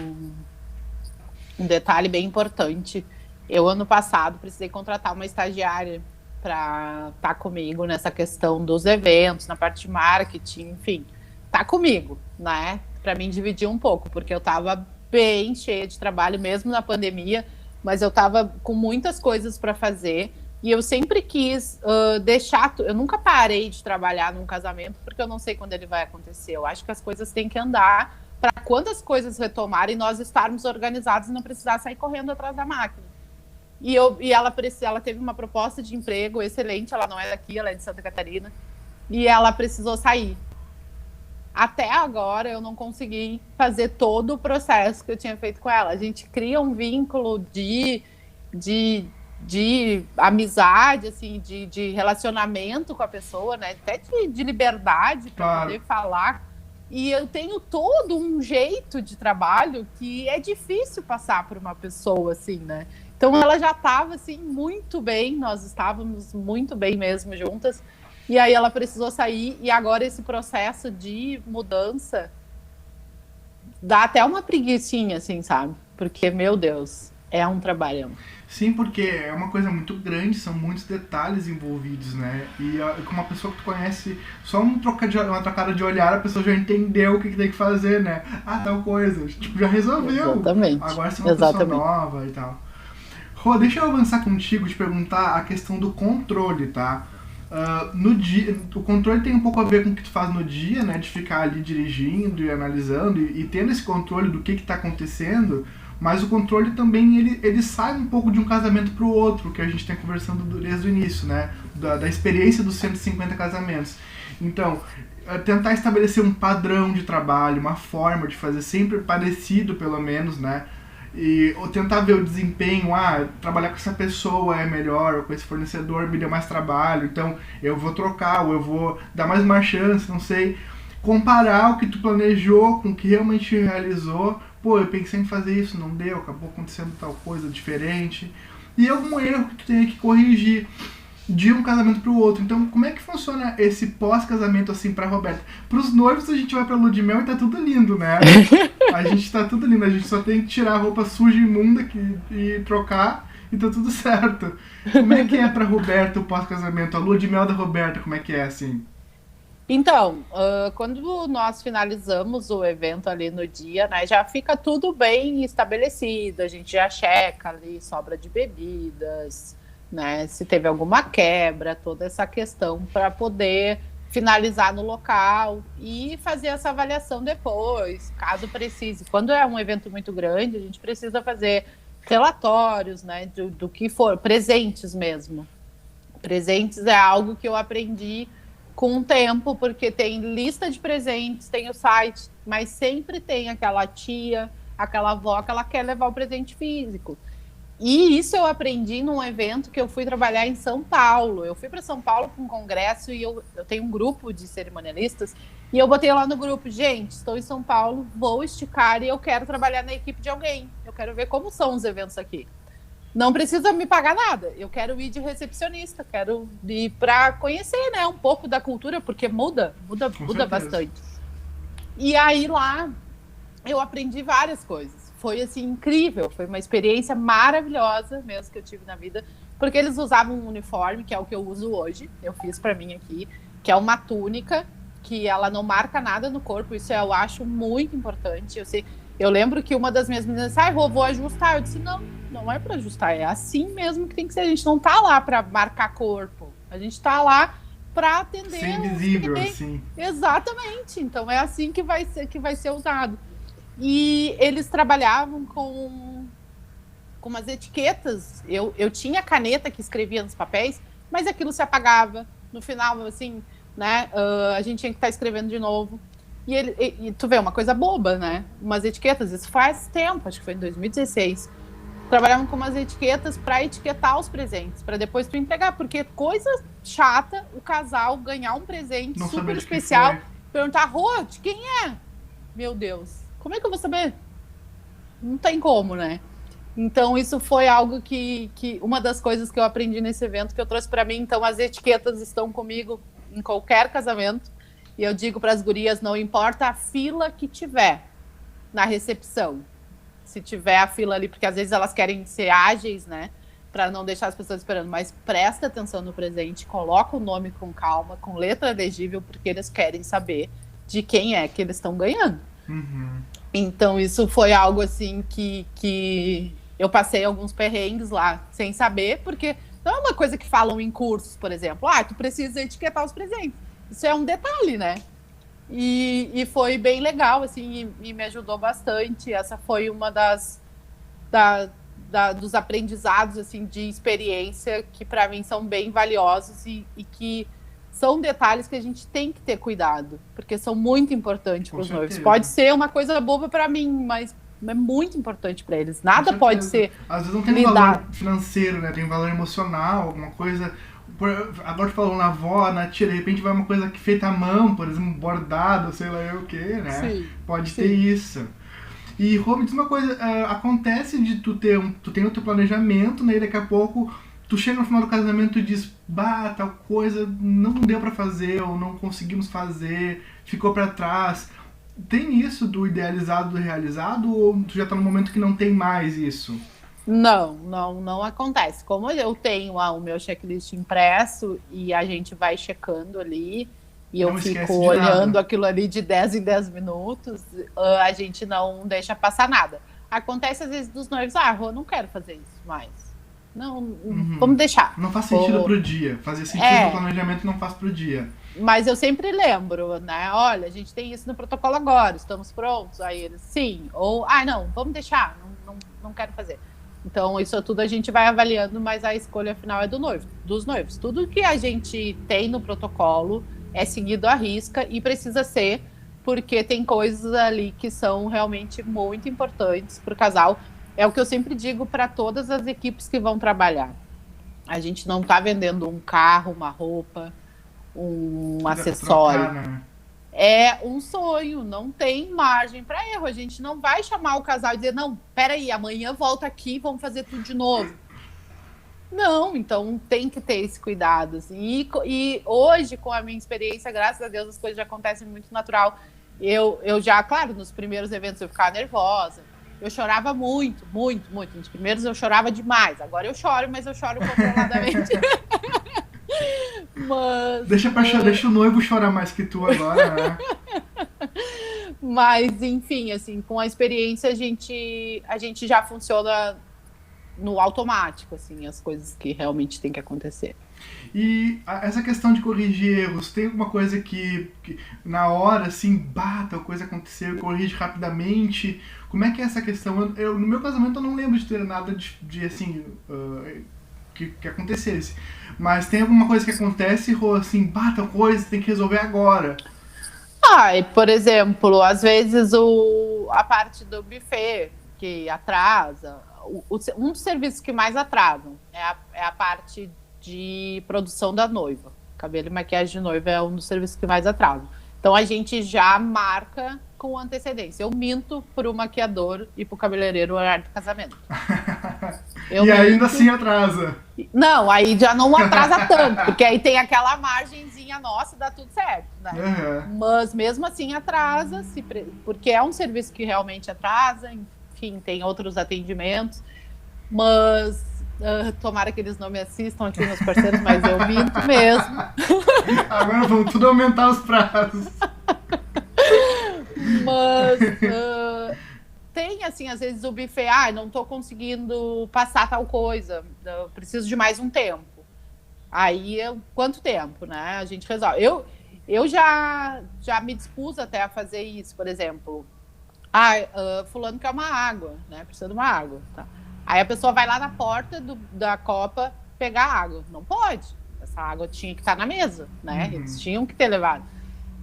detalhe bem importante. Eu, ano passado, precisei contratar uma estagiária para estar comigo nessa questão dos eventos, na parte de marketing, enfim, tá comigo, né? Para mim dividir um pouco, porque eu estava bem cheia de trabalho, mesmo na pandemia, mas eu estava com muitas coisas para fazer e eu sempre quis deixar. Eu nunca parei de trabalhar num casamento, porque eu não sei quando ele vai acontecer. Eu acho que as coisas têm que andar para quando as coisas retomarem, nós estarmos organizados e não precisar sair correndo atrás da máquina. E ela teve uma proposta de emprego excelente, ela não é daqui, ela é de Santa Catarina, e ela precisou sair. Até agora eu não consegui fazer todo o processo que eu tinha feito com ela. A gente cria um vínculo de amizade, assim, de relacionamento com a pessoa, né? Até de liberdade para poder falar. E eu tenho todo um jeito de trabalho que é difícil passar por uma pessoa assim, né? Então ela já estava assim muito bem, nós estávamos muito bem mesmo juntas. E aí ela precisou sair e agora esse processo de mudança dá até uma preguicinha, assim, sabe? Porque, meu Deus, é um trabalhão. Sim, porque é uma coisa muito grande, são muitos detalhes envolvidos, né? E com uma pessoa que tu conhece, só uma trocada de olhar, a pessoa já entendeu o que tem que fazer, né? Tal coisa. Tipo, já resolveu. Exatamente. Agora você é uma pessoa nova e tal. Rô, deixa eu avançar contigo, te perguntar a questão do controle, tá? No dia, o controle tem um pouco a ver com o que tu faz no dia, né? De ficar ali dirigindo e analisando e tendo esse controle do que está acontecendo, mas o controle também ele sai um pouco de um casamento para o outro, que a gente tem conversando desde o início, né? Da experiência dos 150 casamentos. Então, tentar estabelecer um padrão de trabalho, uma forma de fazer sempre parecido, pelo menos, né? Ou tentar ver o desempenho, trabalhar com essa pessoa é melhor, ou com esse fornecedor me deu mais trabalho, então eu vou trocar, ou eu vou dar mais uma chance, não sei. Comparar o que tu planejou com o que realmente realizou. Pô, eu pensei em fazer isso, não deu, acabou acontecendo tal coisa diferente. E algum erro que tu tenha que corrigir de um casamento pro outro. Então, como é que funciona esse pós-casamento, assim, pra Roberta? Pros noivos, a gente vai pra lua de mel e tá tudo lindo, né? A gente tá tudo lindo, a gente só tem que tirar a roupa suja e imunda e trocar e tá tudo certo. Como é que é pra Roberta o pós-casamento? A lua de mel da Roberta, como é que é, assim? Então, quando nós finalizamos o evento ali no dia, né, já fica tudo bem estabelecido, a gente já checa ali sobra de bebidas, né, se teve alguma quebra, toda essa questão para poder finalizar no local e fazer essa avaliação depois, caso precise. Quando é um evento muito grande, a gente precisa fazer relatórios, né, do que for, presentes mesmo. Presentes é algo que eu aprendi com o tempo, porque tem lista de presentes, tem o site, mas sempre tem aquela tia, aquela avó que ela quer levar o presente físico. E isso eu aprendi num evento que eu fui trabalhar em São Paulo. Eu fui para São Paulo para um congresso e eu tenho um grupo de cerimonialistas e eu botei lá no grupo, gente, estou em São Paulo, vou esticar e eu quero trabalhar na equipe de alguém. Eu quero ver como são os eventos aqui. Não precisa me pagar nada, eu quero ir de recepcionista, quero ir para conhecer, né, um pouco da cultura, porque muda bastante. E aí lá eu aprendi várias coisas. Foi assim incrível, foi uma experiência maravilhosa mesmo que eu tive na vida, porque eles usavam um uniforme, que é o que eu uso hoje, eu fiz para mim aqui, que é uma túnica, que ela não marca nada no corpo, isso eu acho muito importante. Eu lembro que uma das minhas meninas disse, vou ajustar. Eu disse, não é para ajustar, é assim mesmo que tem que ser. A gente não tá lá para marcar corpo, a gente tá lá para atender. Ser invisível, assim. Exatamente, então é assim que vai ser usado. E eles trabalhavam com umas etiquetas. Eu tinha caneta que escrevia nos papéis, mas aquilo se apagava. No final, assim, né, a gente tinha que estar escrevendo de novo. E tu vê, uma coisa boba, né? Umas etiquetas, isso faz tempo, acho que foi em 2016. Trabalhavam com umas etiquetas para etiquetar os presentes, para depois tu entregar, porque coisa chata o casal ganhar um presente Não super saber de quem especial, foi. perguntar, Rô, de quem é? Meu Deus, como é que eu vou saber? Não tem como, né? Então, isso foi algo que uma das coisas que eu aprendi nesse evento, que eu trouxe para mim. Então, as etiquetas estão comigo em qualquer casamento. E eu digo para as gurias, não importa a fila que tiver na recepção. Se tiver a fila ali, porque às vezes elas querem ser ágeis, né? Para não deixar as pessoas esperando. Mas presta atenção no presente, coloca o nome com calma, com letra legível, porque eles querem saber de quem é que eles estão ganhando. Uhum. Então, isso foi algo assim que eu passei alguns perrengues lá sem saber, porque não é uma coisa que falam em cursos, por exemplo. Tu precisa etiquetar os presentes. Isso é um detalhe, né? E foi bem legal, assim, e me ajudou bastante. Essa foi uma dos aprendizados, assim, de experiência que para mim são bem valiosos e que são detalhes que a gente tem que ter cuidado, porque são muito importantes para os noivos. Pode ser uma coisa boba para mim, mas é muito importante para eles. Nada pode ser. Às vezes não tem um valor financeiro, né? Tem um valor emocional, alguma coisa. Agora tu falou na avó, na tia, de repente vai uma coisa que feita à mão, por exemplo, bordado, sei lá eu o que, né? Sim, pode ter isso. E, Rô, me diz uma coisa, acontece de tu tem o teu planejamento, né? E daqui a pouco tu chega no final do casamento e diz, tal coisa não deu pra fazer, ou não conseguimos fazer, ficou pra trás. Tem isso do idealizado do realizado, ou tu já tá no momento que não tem mais isso? Não acontece. Como eu tenho o meu checklist impresso e a gente vai checando ali, e eu fico olhando aquilo ali de 10 em 10 minutos, a gente não deixa passar nada. Acontece às vezes dos noivos, Rô, não quero fazer isso mais. Não, vamos deixar. Não faz sentido pro dia. Fazer sentido no planejamento não faz pro dia. Mas eu sempre lembro, né? Olha, a gente tem isso no protocolo agora, estamos prontos? Aí eles, sim. Ou, não, vamos deixar, não quero fazer. Então, isso tudo a gente vai avaliando, mas a escolha final é dos noivos. Tudo que a gente tem no protocolo é seguido à risca e precisa ser, porque tem coisas ali que são realmente muito importantes para o casal. É o que eu sempre digo para todas as equipes que vão trabalhar. A gente não está vendendo um carro, uma roupa, um acessório. Trocar, né? É um sonho, não tem margem para erro. A gente não vai chamar o casal e dizer, não, peraí, amanhã volta aqui, vamos fazer tudo de novo. Não, então tem que ter esse cuidado. Assim. E hoje, com a minha experiência, graças a Deus, as coisas já acontecem muito natural. Eu já, claro, nos primeiros eventos eu ficava nervosa. Eu chorava muito. Nos primeiros eu chorava demais. Agora eu choro, mas eu choro controladamente. Deixa o noivo chorar mais que tu agora, né? Mas, enfim, assim, com a experiência a gente já funciona no automático, assim, as coisas que realmente tem que acontecer. E essa questão de corrigir erros, tem alguma coisa que na hora, assim, tal coisa aconteceu, corrige rapidamente? Como é que é essa questão? No meu casamento eu não lembro de ter nada de assim, que acontecesse. Mas tem alguma coisa que acontece, assim, tal coisa, tem que resolver agora. Por exemplo, às vezes a parte do buffet que atrasa, um dos serviços que mais atrasam é a parte de produção da noiva. Cabelo e maquiagem de noiva é um dos serviços que mais atrasam. Então a gente já marca com antecedência. Eu minto pro maquiador e pro cabeleireiro o horário do casamento. Ainda assim atrasa. Não, aí já não atrasa tanto, porque aí tem aquela margenzinha nossa, dá tudo certo, né? Uhum. Mas mesmo assim atrasa, porque é um serviço que realmente atrasa, enfim, tem outros atendimentos, mas tomara que eles não me assistam aqui, meus parceiros, mas eu minto mesmo. Agora vamos tudo aumentar os prazos. Mas tem, assim, às vezes o buffet, não tô conseguindo passar tal coisa, eu preciso de mais um tempo. Aí, quanto tempo, né? A gente resolve. Eu já me dispus até a fazer isso, por exemplo. Fulano quer uma água, né? Precisa de uma água. Tá. Aí a pessoa vai lá na porta da Copa pegar água. Não pode. Essa água tinha que estar na mesa, né? Eles tinham que ter levado.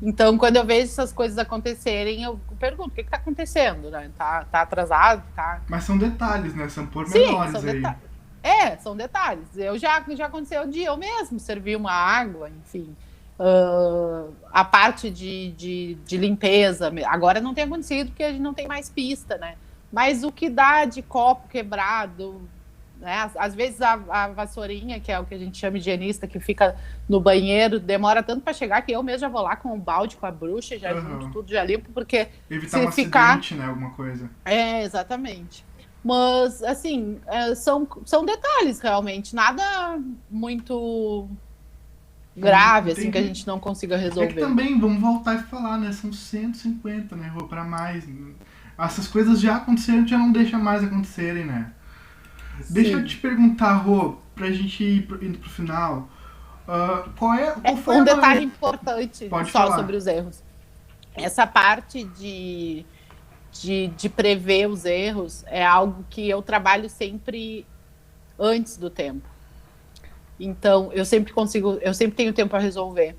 Então, quando eu vejo essas coisas acontecerem, eu pergunto, o que está acontecendo, né? Tá atrasado? Tá... Mas são detalhes, né? São pormenores. Sim, são aí. São detalhes. Já aconteceu de eu mesmo servir uma água, enfim. A parte de limpeza, agora não tem acontecido porque a gente não tem mais pista, né? Mas o que dá de copo quebrado, né? Às vezes a vassourinha, que é o que a gente chama de higienista, que fica no banheiro, demora tanto para chegar que eu mesmo já vou lá com o balde, com a bruxa, já junto tudo, já limpo, porque evitar um acidente, né? Alguma coisa. Exatamente. Mas, assim, são detalhes, realmente. Nada muito grave, assim, que a gente não consiga resolver. É que também, vamos voltar e falar, né? São 150, né? Ou pra mais. Essas coisas já aconteceram, já não deixa mais acontecerem, né? Sim. Deixa eu te perguntar, Rô, pra gente indo pro final. Qual foi um detalhe importante Pode só falar. Sobre os erros. Essa parte de prever os erros é algo que eu trabalho sempre antes do tempo. Então, eu sempre tenho tempo para resolver.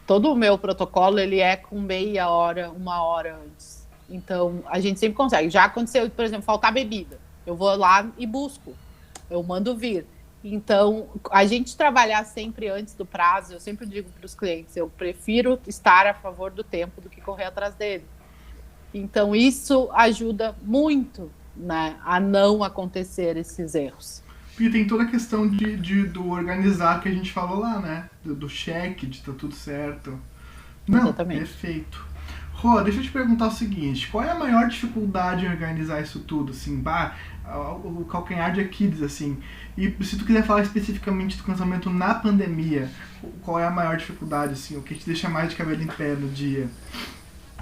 Todo o meu protocolo, ele é com meia hora, 1 hora antes. Então, a gente sempre consegue. Já aconteceu, por exemplo, faltar bebida. Eu vou lá e busco. Eu mando vir. Então, a gente trabalhar sempre antes do prazo, eu sempre digo para os clientes, eu prefiro estar a favor do tempo do que correr atrás dele. Então, isso ajuda muito, né, a não acontecer esses erros. Porque tem toda a questão do organizar que a gente falou lá, né? Do cheque, de tá tudo certo. Não, exatamente. Perfeito. Rô, deixa eu te perguntar o seguinte, qual é a maior dificuldade em organizar isso tudo? Assim, o calcanhar de Aquiles, assim. E se tu quiser falar especificamente do cancelamento na pandemia, qual é a maior dificuldade, assim? O que te deixa mais de cabelo em pé no dia?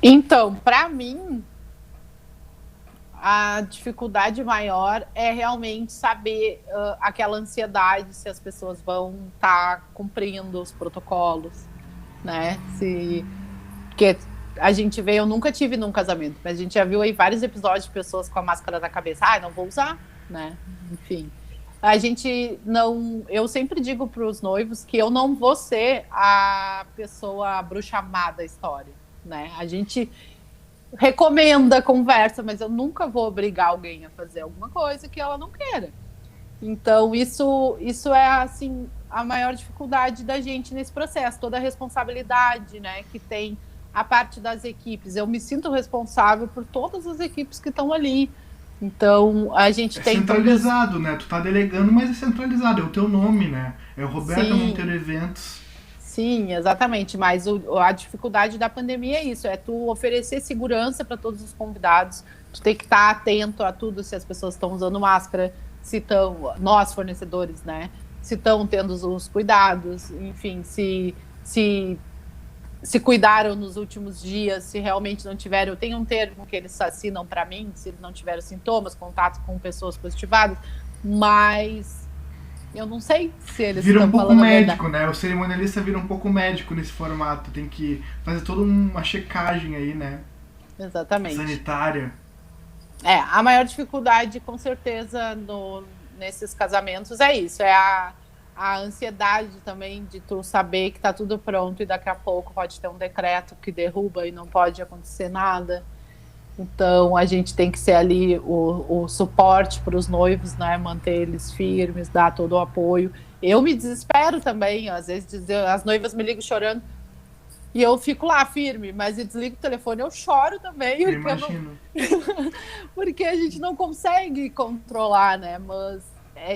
Então, pra mim, a dificuldade maior é realmente saber aquela ansiedade se as pessoas vão estar cumprindo os protocolos, né? Porque a gente vê, eu nunca tive num casamento, mas a gente já viu aí vários episódios de pessoas com a máscara na cabeça. Não vou usar, né? Enfim. Eu sempre digo para os noivos que eu não vou ser a pessoa, a bruxa má da história, né? A gente recomenda, conversa, mas eu nunca vou obrigar alguém a fazer alguma coisa que ela não queira. Então, isso é, assim, a maior dificuldade da gente nesse processo, toda a responsabilidade, né, que tem a parte das equipes. Eu me sinto responsável por todas as equipes que estão ali. Então, a gente tem... centralizado, né? Tu tá delegando, mas é centralizado, é o teu nome, né? É o Roberta Monteiro Eventos. Sim, exatamente, mas a dificuldade da pandemia é isso, é tu oferecer segurança para todos os convidados, tu tem que estar atento a tudo, se as pessoas estão usando máscara, se estão, nós fornecedores, né, se estão tendo os cuidados, enfim, se cuidaram nos últimos dias, se realmente não tiveram, eu tenho um termo que eles assinam para mim, se eles não tiveram sintomas, contato com pessoas positivadas, mas eu não sei se eles vira estão um pouco falando médico, né? O cerimonialista vira um pouco médico nesse formato. Tem que fazer toda uma checagem aí, né? Exatamente. Sanitária. A maior dificuldade, com certeza, nesses casamentos é isso. É a ansiedade também de tu saber que tá tudo pronto e daqui a pouco pode ter um decreto que derruba e não pode acontecer nada. Então, a gente tem que ser ali o suporte para os noivos, né? Manter eles firmes, dar todo o apoio. Eu me desespero também, às vezes as noivas me ligam chorando e eu fico lá firme, mas eu desligo o telefone, eu choro também. Eu imagino. Porque a gente não consegue controlar, né? Mas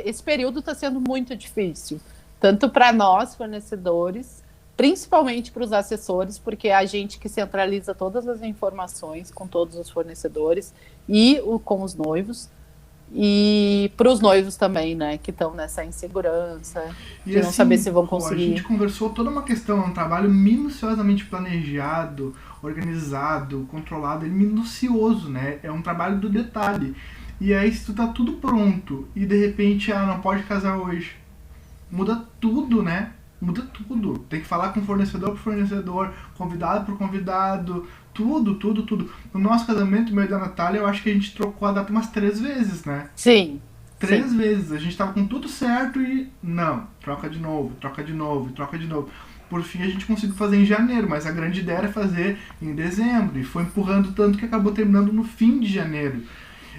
esse período está sendo muito difícil, tanto para nós, fornecedores, principalmente para os assessores, porque é a gente que centraliza todas as informações com todos os fornecedores e com os noivos, e para os noivos também, né, que estão nessa insegurança, de não saber se vão conseguir. A gente conversou toda uma questão, um trabalho minuciosamente planejado, organizado, controlado, minucioso, né, é um trabalho do detalhe. E aí, se tu tá tudo pronto e de repente, não pode casar hoje, muda tudo, né? muda tudo. Tem que falar com fornecedor por fornecedor, convidado por convidado, tudo, tudo, tudo. No nosso casamento, meu e da Natália, eu acho que a gente trocou a data umas 3 vezes, né? Sim. 3 vezes. A gente tava com tudo certo e não, troca de novo, troca de novo, troca de novo. Por fim a gente conseguiu fazer em janeiro, mas a grande ideia era fazer em dezembro. E foi empurrando tanto que acabou terminando no fim de janeiro.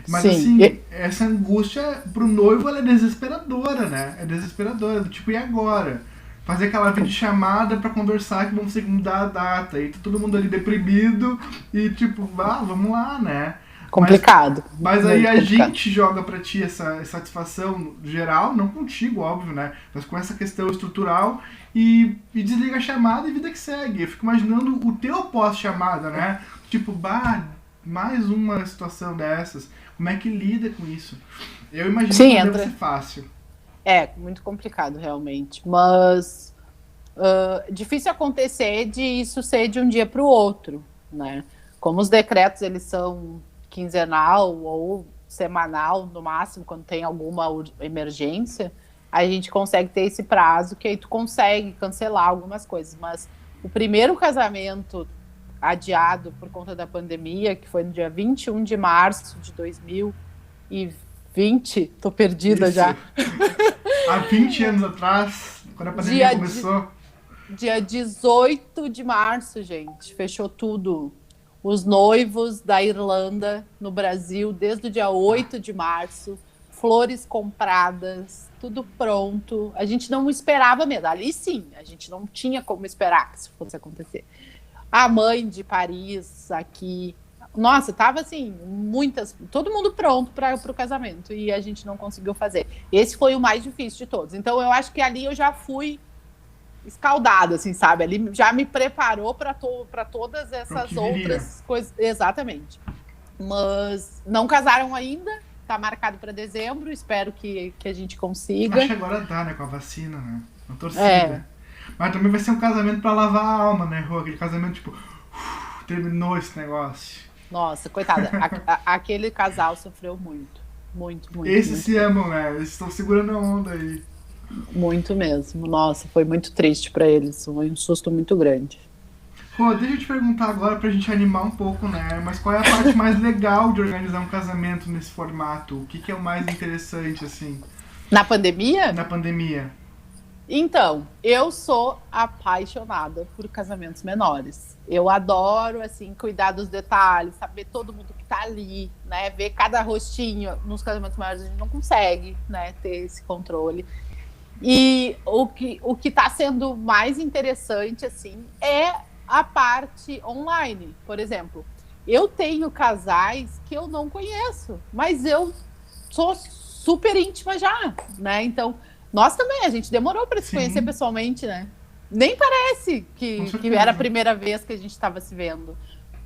Mas Sim. assim, essa angústia pro noivo ela é desesperadora, né? É desesperadora, do tipo, e agora? Fazer aquela videochamada pra conversar que vamos ter que mudar a data. E tá todo mundo ali deprimido e tipo, vamos lá, né? Complicado. Mas aí a complicado. gente joga pra ti essa satisfação geral, não contigo, óbvio, né? Mas com essa questão estrutural e desliga a chamada e vida que segue. Eu fico imaginando o teu pós-chamada, né? Tipo, mais uma situação dessas. Como é que lida com isso? Eu imagino Sim, que não deve ser fácil. É, muito complicado, realmente. Mas difícil acontecer de isso ser de um dia para o outro, né? Como os decretos, eles são quinzenal ou semanal, no máximo, quando tem alguma emergência, a gente consegue ter esse prazo, que aí tu consegue cancelar algumas coisas. Mas o primeiro casamento adiado por conta da pandemia, que foi no dia 21 de março de 2020, tô perdida Isso. já. Há 20 anos atrás, quando a pandemia começou. Dia 18 de março, gente, fechou tudo. Os noivos da Irlanda no Brasil, desde o dia 8 de março, flores compradas, tudo pronto. A gente não esperava mesmo. Ali sim, a gente não tinha como esperar que isso fosse acontecer. A mãe de Paris aqui. Nossa, tava assim, todo mundo pronto para o casamento e a gente não conseguiu fazer. Esse foi o mais difícil de todos. Então eu acho que ali eu já fui escaldada, assim, sabe? Ali já me preparou para todas essas outras coisas. Exatamente. Mas não casaram ainda, tá marcado para dezembro, espero que a gente consiga. Acho que agora dá, né? Com a vacina, né? Na torcida. Mas também vai ser um casamento para lavar a alma, né, Rô? Aquele casamento, tipo, terminou esse negócio. Nossa, coitada. Aquele casal sofreu muito. Muito, muito. Esses muito, se amam, né? Eles estão segurando a onda aí. Muito mesmo. Nossa, foi muito triste pra eles. Foi um susto muito grande. Pô, deixa eu te perguntar agora pra gente animar um pouco, né? Mas qual é a parte mais legal de organizar um casamento nesse formato? O que é o mais interessante, assim? Na pandemia? Na pandemia. Então, eu sou apaixonada por casamentos menores. Eu adoro, assim, cuidar dos detalhes, saber todo mundo que tá ali, né? Ver cada rostinho. Nos casamentos maiores a gente não consegue, né, ter esse controle. E o que tá sendo mais interessante, assim, é a parte online. Por exemplo, eu tenho casais que eu não conheço, mas eu sou super íntima já, né? Então, nós também, a gente demorou para se conhecer pessoalmente, né? Nem parece que era a primeira vez que a gente estava se vendo.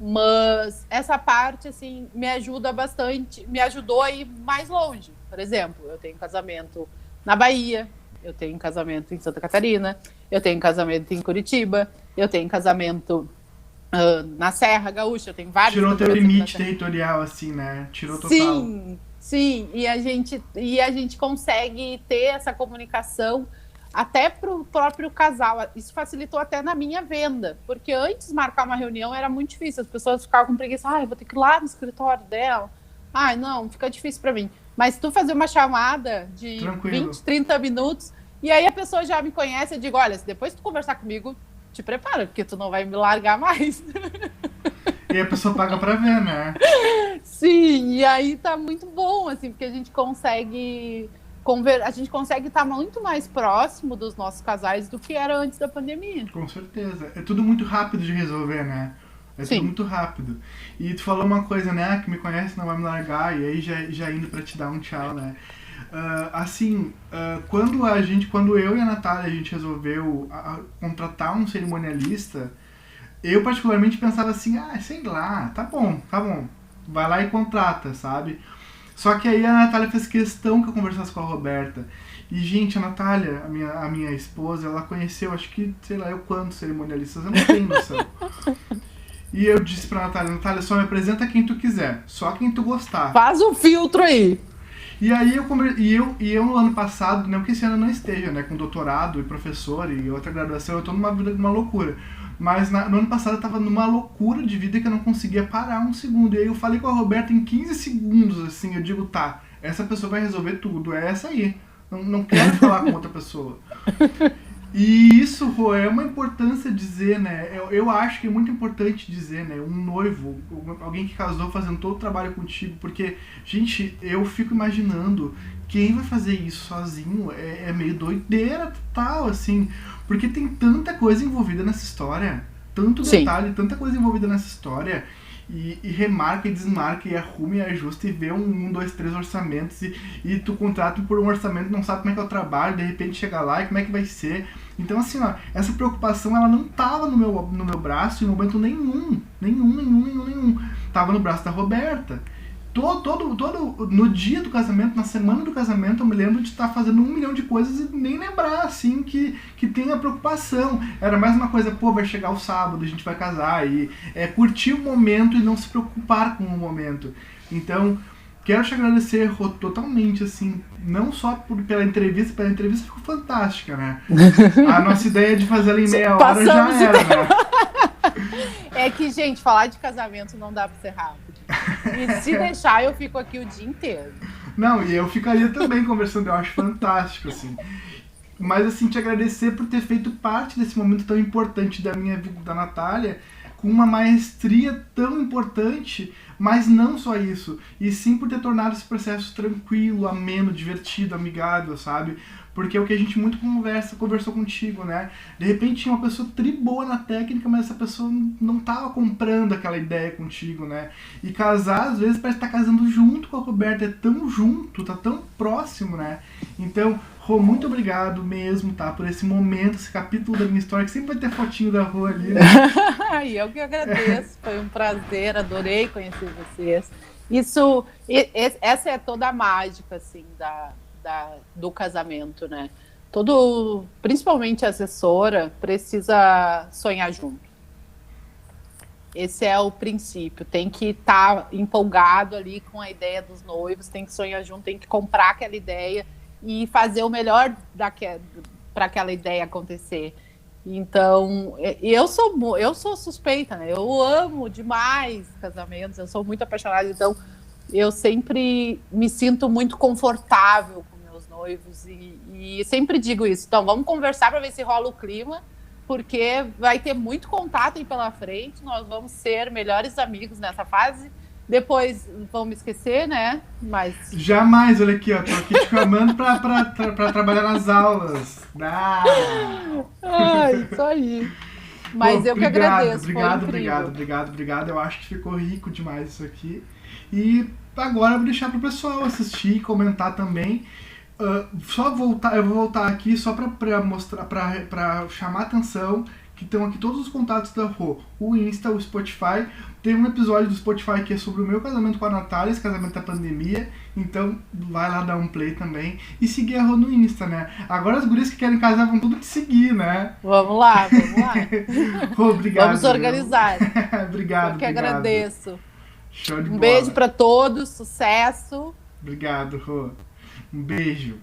Mas essa parte, assim, me ajuda bastante, me ajudou a ir mais longe. Por exemplo, eu tenho casamento na Bahia, eu tenho casamento em Santa Catarina, eu tenho casamento em Curitiba, eu tenho casamento na Serra Gaúcha, eu tenho vários. Tirou teu limite territorial, assim, né? Tirou total. Sim, e a gente consegue ter essa comunicação até para o próprio casal. Isso facilitou até na minha venda, porque antes marcar uma reunião era muito difícil, as pessoas ficavam com preguiça, eu vou ter que ir lá no escritório dela, não, fica difícil para mim. Mas tu fazer uma chamada de 20, 30 minutos, e aí a pessoa já me conhece, eu digo, olha, se depois tu conversar comigo, te prepara, porque tu não vai me largar mais. E a pessoa paga pra ver, né? Sim, e aí tá muito bom, assim, porque a gente consegue estar muito mais próximo dos nossos casais do que era antes da pandemia. Com certeza. É tudo muito rápido de resolver, né? É tudo muito rápido. E tu falou uma coisa, né? Que me conhece não vai me largar, e aí já indo pra te dar um tchau, né? Quando eu e a Natália, a gente resolveu contratar um cerimonialista, eu particularmente pensava assim, sei lá, tá bom, vai lá e contrata, sabe? Só que aí a Natália fez questão que eu conversasse com a Roberta. E, gente, a Natália, a minha esposa, ela conheceu, acho que, sei lá, eu quantos cerimonialistas, eu não tenho noção. E eu disse pra Natália, só me apresenta quem tu quiser, só quem tu gostar. Faz um filtro aí. E aí eu no ano passado, não que esse ano eu não esteja, né, com doutorado e professor e outra graduação, eu tô numa vida de uma loucura. Mas no ano passado eu tava numa loucura de vida que eu não conseguia parar um segundo. E aí eu falei com a Roberta em 15 segundos, assim, eu digo, tá, essa pessoa vai resolver tudo, é essa aí. Não quero falar com outra pessoa. E isso, Rô, é uma importância dizer, né? Eu acho que é muito importante dizer, né? Um noivo, alguém que casou fazendo todo o trabalho contigo, porque, gente, eu fico imaginando quem vai fazer isso sozinho é meio doideira total, assim, porque tem tanta coisa envolvida nessa história, tanto detalhe, sim, tanta coisa envolvida nessa história. E remarca e desmarca e arruma e ajusta e vê 1, 2, 3 orçamentos e tu contrata por um orçamento, não sabe como é que é o trabalho, de repente chega lá e como é que vai ser. Então assim, ó, essa preocupação ela não tava no meu braço em momento nenhum. Tava no braço da Roberta. Todo no dia do casamento, na semana do casamento, eu me lembro de estar fazendo 1 milhão de coisas e nem lembrar, assim, que tem a preocupação. Era mais uma coisa, pô, vai chegar o sábado, a gente vai casar, e curtir o momento e não se preocupar com o momento. Então, quero te agradecer, Rô, totalmente, assim, não só pela entrevista ficou fantástica, né? A nossa ideia de fazer ela em meia hora já era, né? É que, gente, falar de casamento não dá pra ser rápido. E se deixar, eu fico aqui o dia inteiro. Não, e eu ficaria também conversando, eu acho fantástico, assim. Mas, assim, te agradecer por ter feito parte desse momento tão importante da minha vida, da Natália, com uma maestria tão importante, mas não só isso, e sim por ter tornado esse processo tranquilo, ameno, divertido, amigável, sabe? Porque é o que a gente muito conversou contigo, né? De repente tinha uma pessoa boa na técnica, mas essa pessoa não tava comprando aquela ideia contigo, né? E casar, às vezes, parece estar casando junto com a Roberta, é tão junto, tá tão próximo, né? Então, Rô, muito obrigado mesmo, tá? Por esse momento, esse capítulo da minha história, que sempre vai ter fotinho da Rô ali, né? E eu que agradeço, foi um prazer, adorei conhecer vocês. Essa é toda a mágica, assim, do casamento, né? Principalmente a assessora, precisa sonhar junto. Esse é o princípio. Tem que estar empolgado ali com a ideia dos noivos, tem que sonhar junto, tem que comprar aquela ideia e fazer o melhor para aquela ideia acontecer. Então, eu sou suspeita, né? Eu amo demais casamentos, eu sou muito apaixonada, então eu sempre me sinto muito confortável com meus noivos e sempre digo isso. Então, vamos conversar para ver se rola o clima, porque vai ter muito contato aí pela frente, nós vamos ser melhores amigos nessa fase. Depois vão me esquecer, né? Mas... Jamais, olha aqui, ó. Tô aqui te chamando pra trabalhar nas aulas. Isso aí. Mas eu que agradeço. Obrigado. Eu acho que ficou rico demais isso aqui. E agora eu vou deixar pro pessoal assistir e comentar também. Eu vou voltar aqui só pra mostrar, pra chamar a atenção que estão aqui todos os contatos da Rô. O Insta, o Spotify. Tem um episódio do Spotify que é sobre o meu casamento com a Natália, esse casamento da pandemia. Então, vai lá dar um play também. E seguir a Rô no Insta, né? Agora as gurias que querem casar vão tudo te seguir, né? Vamos lá. Rô, obrigado. Vamos organizar. Obrigado. Eu que agradeço. Show de bola. Um beijo pra todos, sucesso. Obrigado, Rô. Um beijo.